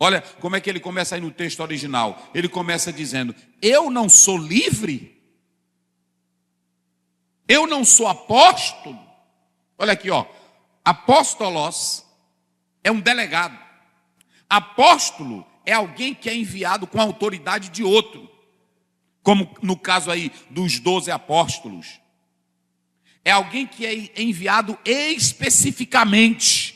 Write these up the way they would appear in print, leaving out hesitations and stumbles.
Olha como é que ele começa aí no texto original. Ele começa dizendo: eu não sou livre? Eu não sou apóstolo? Olha aqui, ó. Apóstolos é um delegado. Apóstolo é alguém que é enviado com a autoridade de outro. Como no caso aí dos 12 apóstolos. É alguém que é enviado especificamente.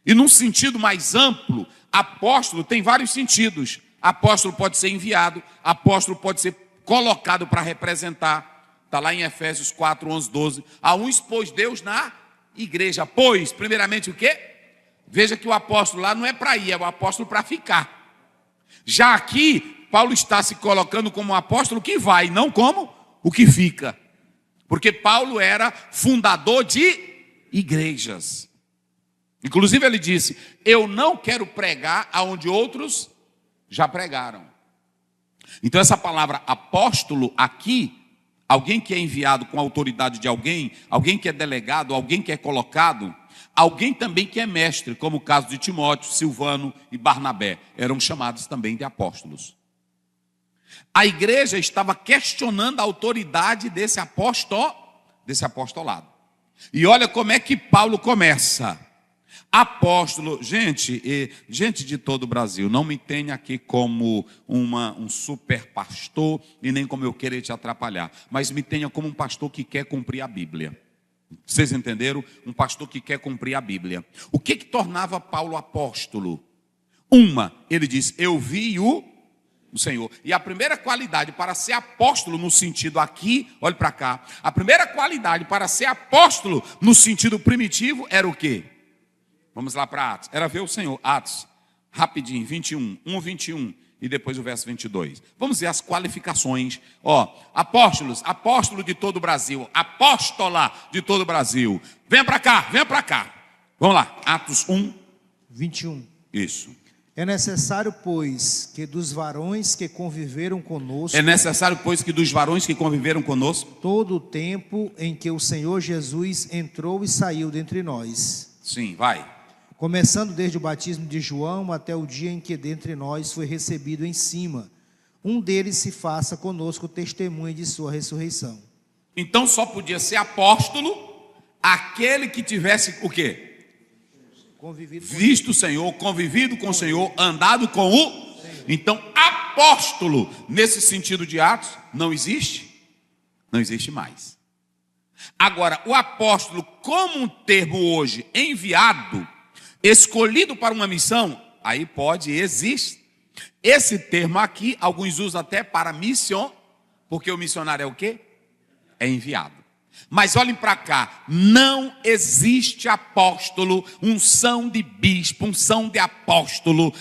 E num sentido mais amplo, apóstolo tem vários sentidos. Apóstolo pode ser enviado, apóstolo pode ser colocado para representar. Está lá em Efésios 4, 11, 12. A um expôs Deus na igreja. Pois, primeiramente o quê? Veja que o apóstolo lá não é para ir, é o apóstolo para ficar. Já aqui, Paulo está se colocando como um apóstolo que vai, não como o que fica. Porque Paulo era fundador de igrejas. Inclusive ele disse: eu não quero pregar aonde outros já pregaram. Então essa palavra apóstolo aqui, alguém que é enviado com a autoridade de alguém, alguém que é delegado, alguém que é colocado, alguém também que é mestre, como o caso de Timóteo, Silvano e Barnabé, eram chamados também de apóstolos. A igreja estava questionando a autoridade desse apostolado. E olha como é que Paulo começa. Apóstolo, gente de todo o Brasil, não me tenha aqui como um super pastor e nem como eu querer te atrapalhar, mas me tenha como um pastor que quer cumprir a Bíblia. Vocês entenderam? Um pastor que quer cumprir a Bíblia. O que tornava Paulo apóstolo? Ele diz: eu vi o Senhor. E a primeira qualidade para ser apóstolo no sentido aqui, olhe para cá, a primeira qualidade para ser apóstolo no sentido primitivo era o quê? Vamos lá para Atos. Era ver o Senhor. Atos, rapidinho, 21, 1:21 e depois o verso 22. Vamos ver as qualificações. Apóstolos, apóstolo de todo o Brasil, apóstola de todo o Brasil. Venha para cá, venha para cá. Vamos lá, Atos 1:21. Isso. É necessário, pois, que dos varões que conviveram conosco... É necessário, pois, que dos varões que conviveram conosco... todo o tempo em que o Senhor Jesus entrou e saiu dentre nós. Sim, vai. Começando desde o batismo de João até o dia em que dentre nós foi recebido em cima. Um deles se faça conosco testemunha de sua ressurreição. Então só podia ser apóstolo aquele que tivesse o quê? Visto o Senhor, convivido com o Senhor, andado com o... Então, apóstolo, nesse sentido de Atos, não existe? Não existe mais. Agora, o apóstolo, como um termo hoje, enviado, escolhido para uma missão, aí pode existir. Esse termo aqui, alguns usam até para missão, porque o missionário é o quê? É enviado. Mas olhem para cá, não existe apóstolo, unção de bispo, unção de apóstolo,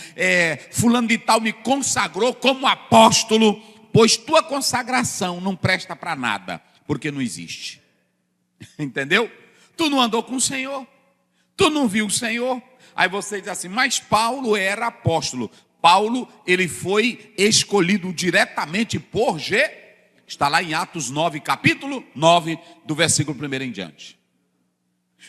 fulano de tal me consagrou como apóstolo, pois tua consagração não presta para nada, porque não existe. Entendeu? Tu não andou com o Senhor, tu não viu o Senhor. Aí você diz assim: mas Paulo era apóstolo. Paulo, ele foi escolhido diretamente por está lá em Atos 9, capítulo 9, do versículo 1 em diante.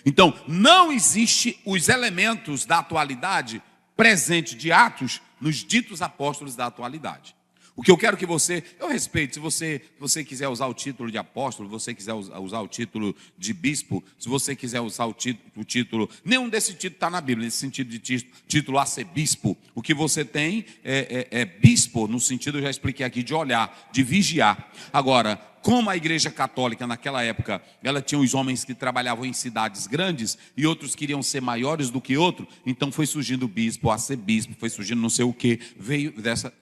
Então, não existe os elementos da atualidade presente de Atos nos ditos apóstolos da atualidade. O que eu quero que eu respeito, se você quiser usar o título de apóstolo, você quiser usar o título de bispo, se você quiser usar o título, nenhum desse título está na Bíblia, nesse sentido de título a ser bispo. O que você tem é bispo, no sentido, eu já expliquei aqui, de olhar, de vigiar. Agora, como a igreja católica naquela época, ela tinha os homens que trabalhavam em cidades grandes e outros queriam ser maiores do que outro, então foi surgindo bispo, a ser bispo, foi surgindo não sei o que, veio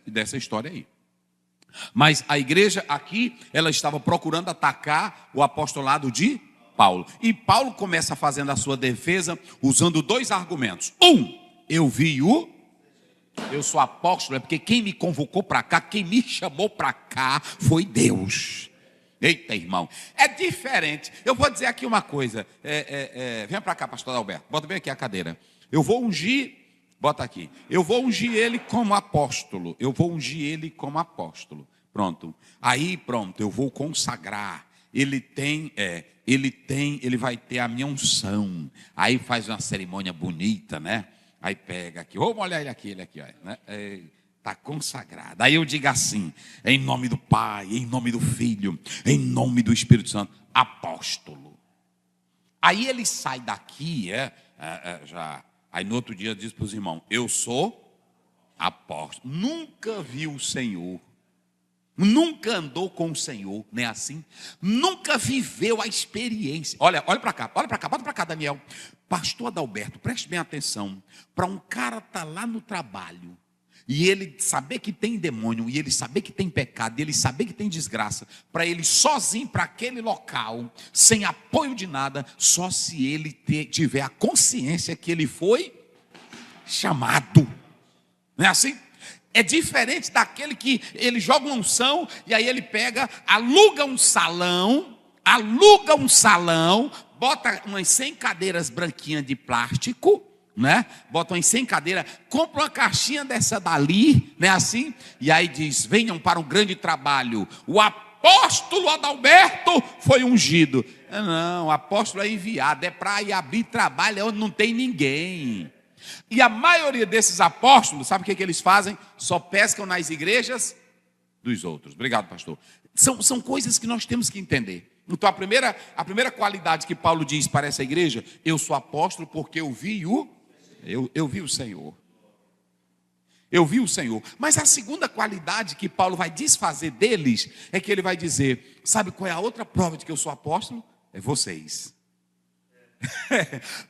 dessa história aí. Mas a igreja aqui, ela estava procurando atacar o apostolado de Paulo. E Paulo começa fazendo a sua defesa usando dois argumentos. Eu sou apóstolo, é porque quem me convocou para cá, quem me chamou para cá foi Deus. Eita, irmão, é diferente. Eu vou dizer aqui uma coisa. Venha para cá, pastor Alberto, bota bem aqui a cadeira. Eu vou ungir, bota aqui. Eu vou ungir ele como apóstolo. Pronto. Aí, pronto, eu vou consagrar. Ele vai ter a minha unção. Aí faz uma cerimônia bonita, né? Aí pega aqui, vamos olhar ele aqui, ó, né? Está consagrado. Aí eu digo assim, em nome do Pai, em nome do Filho, em nome do Espírito Santo, apóstolo. Aí ele sai daqui, aí no outro dia diz para os irmãos, eu sou apóstolo. Nunca viu o Senhor, nunca andou com o Senhor, não é assim? Nunca viveu a experiência. Olha para cá, bota para cá, Daniel. Pastor Adalberto, preste bem atenção. Para um cara estar lá no trabalho, e ele saber que tem demônio, e ele saber que tem pecado, e ele saber que tem desgraça, para ele sozinho para aquele local, sem apoio de nada, só se ele tiver a consciência que ele foi chamado. Não é assim? É diferente daquele que ele joga uma unção, e aí ele pega, aluga um salão, bota umas 100 cadeiras branquinhas de plástico, né? Bota umas 100 cadeiras, compra uma caixinha dessa dali, né? Assim, e aí diz, venham para um grande trabalho, o apóstolo Adalberto foi ungido. Não, o apóstolo é enviado, é para ir abrir trabalho onde não tem ninguém. E a maioria desses apóstolos, sabe o que eles fazem? Só pescam nas igrejas dos outros. Obrigado, pastor. São coisas que nós temos que entender. Então a primeira qualidade que Paulo diz para essa igreja, eu sou apóstolo porque eu vi o Senhor. Eu vi o Senhor. Mas a segunda qualidade que Paulo vai desfazer deles, é que ele vai dizer, sabe qual é a outra prova de que eu sou apóstolo? É vocês.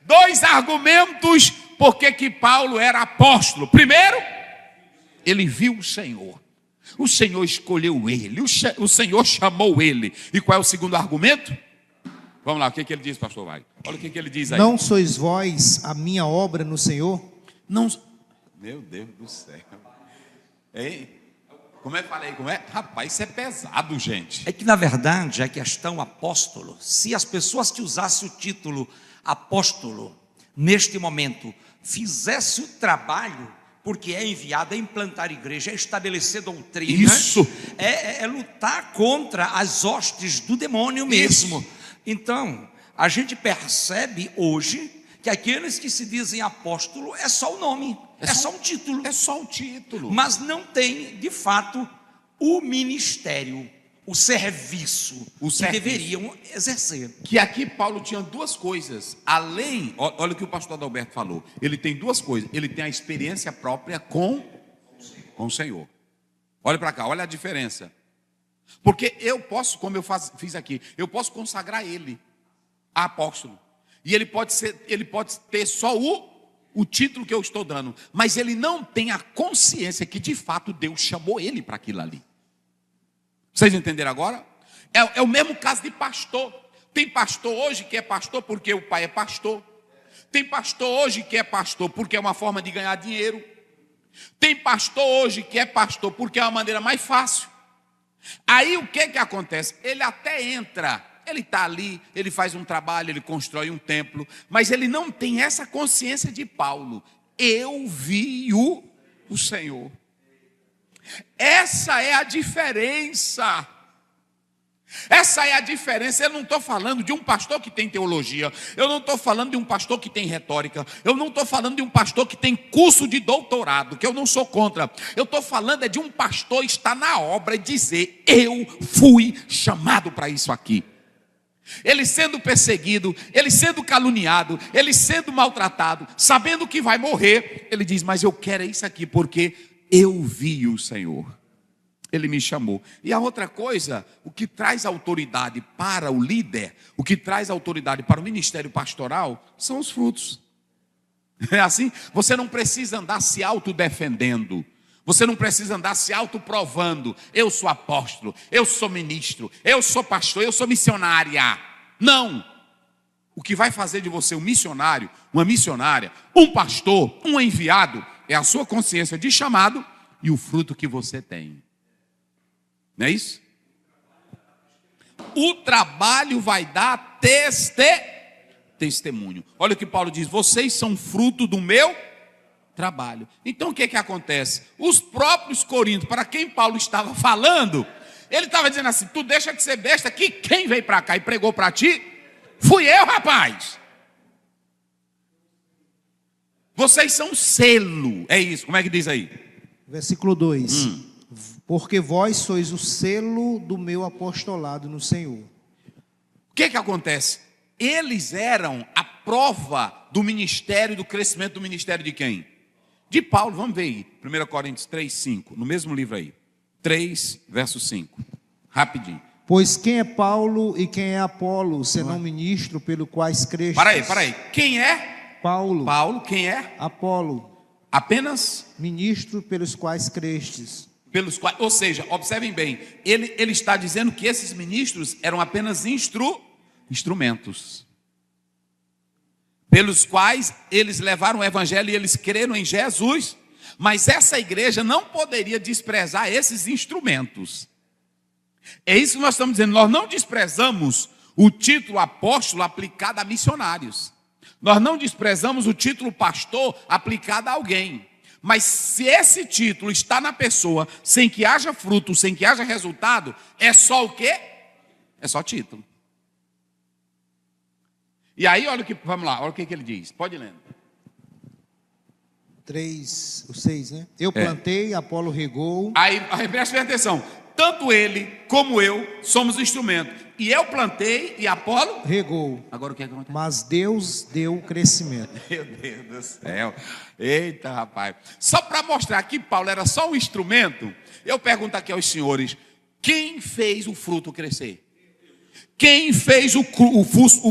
2 argumentos porque que Paulo era apóstolo. Primeiro, ele viu o Senhor. O Senhor escolheu ele, o Senhor chamou ele. E qual é o segundo argumento? Vamos lá, o que ele diz, pastor? Vai. Olha o que ele diz aí. Não sois vós a minha obra no Senhor? Não. Meu Deus do céu. Ei, como é que falei? Rapaz, isso é pesado, gente. É que na verdade a questão apóstolo, se as pessoas que usassem o título apóstolo, neste momento, fizesse o trabalho, porque é enviado a implantar igreja, é estabelecer doutrina. Isso. É lutar contra as hostes do demônio mesmo. Isso. Então, a gente percebe hoje que aqueles que se dizem apóstolo é só o nome, é só um título. É só um título. Mas não tem, de fato, o ministério, o serviço que deveriam exercer. Que aqui Paulo tinha duas coisas. Além, olha o que o pastor Adalberto falou. Ele tem duas coisas. Ele tem a experiência própria com o Senhor. Olha para cá, olha a diferença. Porque eu posso, como eu fiz aqui, eu posso consagrar ele a apóstolo. E ele pode ter só o título que eu estou dando. Mas ele não tem a consciência que de fato Deus chamou ele para aquilo ali. Vocês entenderam agora? É o mesmo caso de pastor. Tem pastor hoje que é pastor porque o pai é pastor. Tem pastor hoje que é pastor porque é uma forma de ganhar dinheiro. Tem pastor hoje que é pastor porque é uma maneira mais fácil. Aí o que acontece? Ele até entra, ele está ali, ele faz um trabalho, ele constrói um templo, mas ele não tem essa consciência de Paulo. Eu vi o Senhor. Essa é a diferença. Essa é a diferença. Eu não estou falando de um pastor que tem teologia. Eu não estou falando de um pastor que tem retórica. Eu não estou falando de um pastor que tem curso de doutorado, que eu não sou contra. Eu estou falando de um pastor estar na obra e dizer, eu fui chamado para isso aqui. Ele sendo perseguido, ele sendo caluniado, ele sendo maltratado, sabendo que vai morrer, ele diz, mas eu quero isso aqui porque eu vi o Senhor. Ele me chamou. E a outra coisa, o que traz autoridade para o líder, o que traz autoridade para o ministério pastoral, são os frutos. É assim? Você não precisa andar se autodefendendo. Você não precisa andar se autoprovando. Eu sou apóstolo, eu sou ministro, eu sou pastor, eu sou missionária. Não. O que vai fazer de você um missionário, uma missionária, um pastor, um enviado, é a sua consciência de chamado e o fruto que você tem. Não é isso? O trabalho vai dar testemunho. Olha o que Paulo diz, vocês são fruto do meu trabalho. Então o que acontece? Os próprios coríntios, para quem Paulo estava falando, ele estava dizendo assim, tu deixa de ser besta, que quem veio para cá e pregou para ti, fui eu, rapaz. Vocês são selo. É isso. Como é que diz aí? Versículo 2. Porque vós sois o selo do meu apostolado no Senhor. O que acontece? Eles eram a prova do ministério, do crescimento do ministério de quem? De Paulo. Vamos ver aí. 1 Coríntios 3, 5. No mesmo livro aí. 3, verso 5. Rapidinho. Pois quem é Paulo e quem é Apolo, senão ministro pelo quais crestes? Para aí. Quem é? Paulo. Paulo. Quem é? Apolo. Apenas? Ministro pelos quais crestes. Pelos quais, ou seja, observem bem. Ele está dizendo que esses ministros eram apenas instrumentos. Pelos quais eles levaram o evangelho e eles creram em Jesus. Mas essa igreja não poderia desprezar esses instrumentos. É isso que nós estamos dizendo. Nós não desprezamos o título apóstolo aplicado a missionários. Nós não desprezamos o título pastor aplicado a alguém. Mas se esse título está na pessoa, sem que haja fruto, sem que haja resultado, é só o quê? É só título. E aí, olha o que, vamos lá, olha o que ele diz. Pode ir lendo. 3, o 6, né? Eu plantei, Apolo regou. Aí preste atenção. Tanto ele como eu somos instrumento. E eu plantei e Apolo regou. Agora o que acontece? Mas Deus deu o crescimento. Meu Deus do céu. Eita, rapaz. Só para mostrar que Paulo era só um instrumento, eu pergunto aqui aos senhores: quem fez o fruto crescer? Quem fez o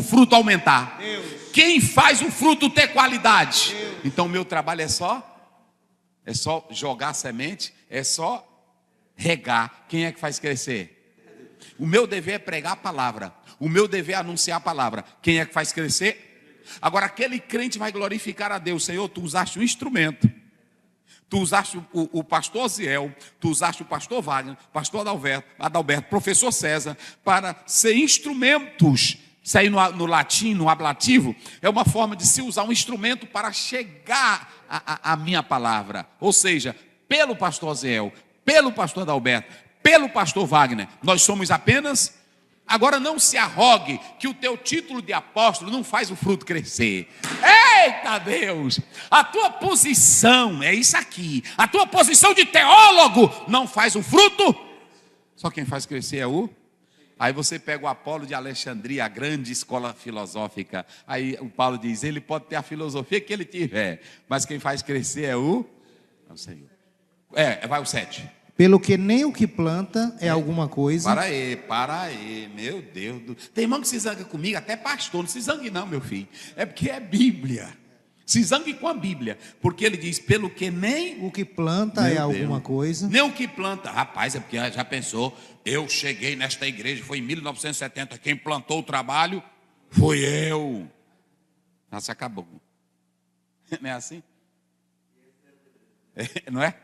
fruto aumentar? Deus. Quem faz o fruto ter qualidade? Deus. Então o meu trabalho é só jogar semente, é só regar. Quem é que faz crescer? O meu dever é pregar a palavra. O meu dever é anunciar a palavra. Quem é que faz crescer? Agora aquele crente vai glorificar a Deus. Senhor, tu usaste um instrumento. Tu usaste o pastor Aziel, tu usaste o pastor Wagner, pastor Adalberto, professor César, para ser instrumentos. Isso aí no latim, no ablativo, é uma forma de se usar um instrumento para chegar a minha palavra. Ou seja, pelo pastor Aziel, pelo pastor Adalberto, pelo pastor Wagner, nós somos apenas. Agora não se arrogue que o teu título de apóstolo não faz o fruto crescer. Eita Deus! A tua posição é isso aqui. A tua posição de teólogo não faz o fruto. Só quem faz crescer é o. Aí você pega o Apolo de Alexandria, a grande escola filosófica. Aí o Paulo diz, ele pode ter a filosofia que ele tiver, mas quem faz crescer é o Senhor. Vai o 7. Pelo que nem o que planta é alguma coisa. Para aí, meu Deus. Tem irmão que se zanga comigo, até pastor. Não se zangue não, meu filho. É porque é Bíblia. Se zangue com a Bíblia. Porque ele diz, pelo que nem o que planta é alguma coisa. Nem o que planta. Rapaz, é porque já pensou, eu cheguei nesta igreja, foi em 1970, quem plantou o trabalho foi eu. Já se acabou. Não é assim? Não é?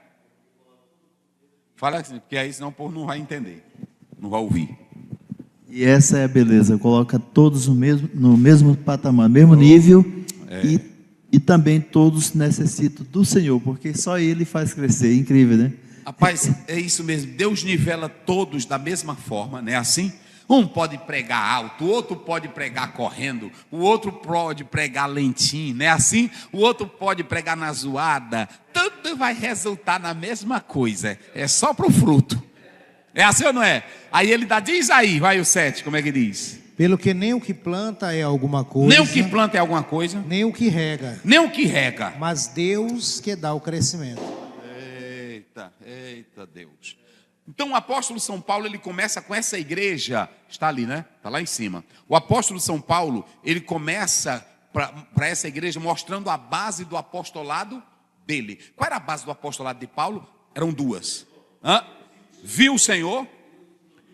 Fala assim, porque aí senão o povo não vai entender, não vai ouvir. E essa é a beleza, coloca todos no mesmo patamar, mesmo nível, e também todos necessitam do Senhor, porque só Ele faz crescer, incrível, né? Rapaz, é isso mesmo, Deus nivela todos da mesma forma, não é assim? Um pode pregar alto, o outro pode pregar correndo, o outro pode pregar lentinho, não é assim? O outro pode pregar na zoada. Tudo vai resultar na mesma coisa, é só para o fruto. É assim ou não é? Aí ele diz aí, vai o 7, como é que diz? Pelo que nem o que planta é alguma coisa. Nem o que planta é alguma coisa. Nem o que rega. Nem o que rega. Mas Deus que dá o crescimento. Eita Deus. Então o apóstolo São Paulo, ele começa com essa igreja, está ali, né? Está lá em cima. O apóstolo São Paulo, ele começa para essa igreja mostrando a base do apostolado dele. Qual era a base do apostolado de Paulo? Eram duas. Viu o Senhor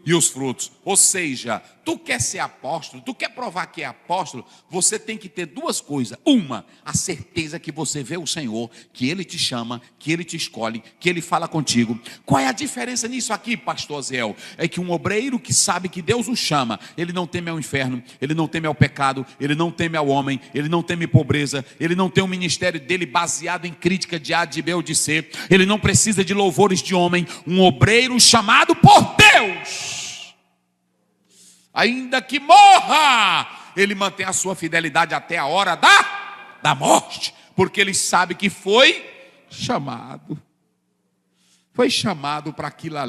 e os frutos. Ou seja, tu quer ser apóstolo, tu quer provar que é apóstolo, você tem que ter duas coisas. Uma, a certeza que você vê o Senhor, que Ele te chama, que Ele te escolhe, que Ele fala contigo. Qual é a diferença nisso aqui, pastor Zéu? É que um obreiro que sabe que Deus o chama, ele não teme ao inferno, ele não teme ao pecado, ele não teme ao homem, ele não teme pobreza, ele não tem um ministério dele baseado em crítica de A, de B ou de C, ele não precisa de louvores de homem. Um obreiro chamado por Deus, ainda que morra, ele mantém a sua fidelidade até a hora da morte, porque ele sabe que foi chamado. Foi chamado para aquilo ali.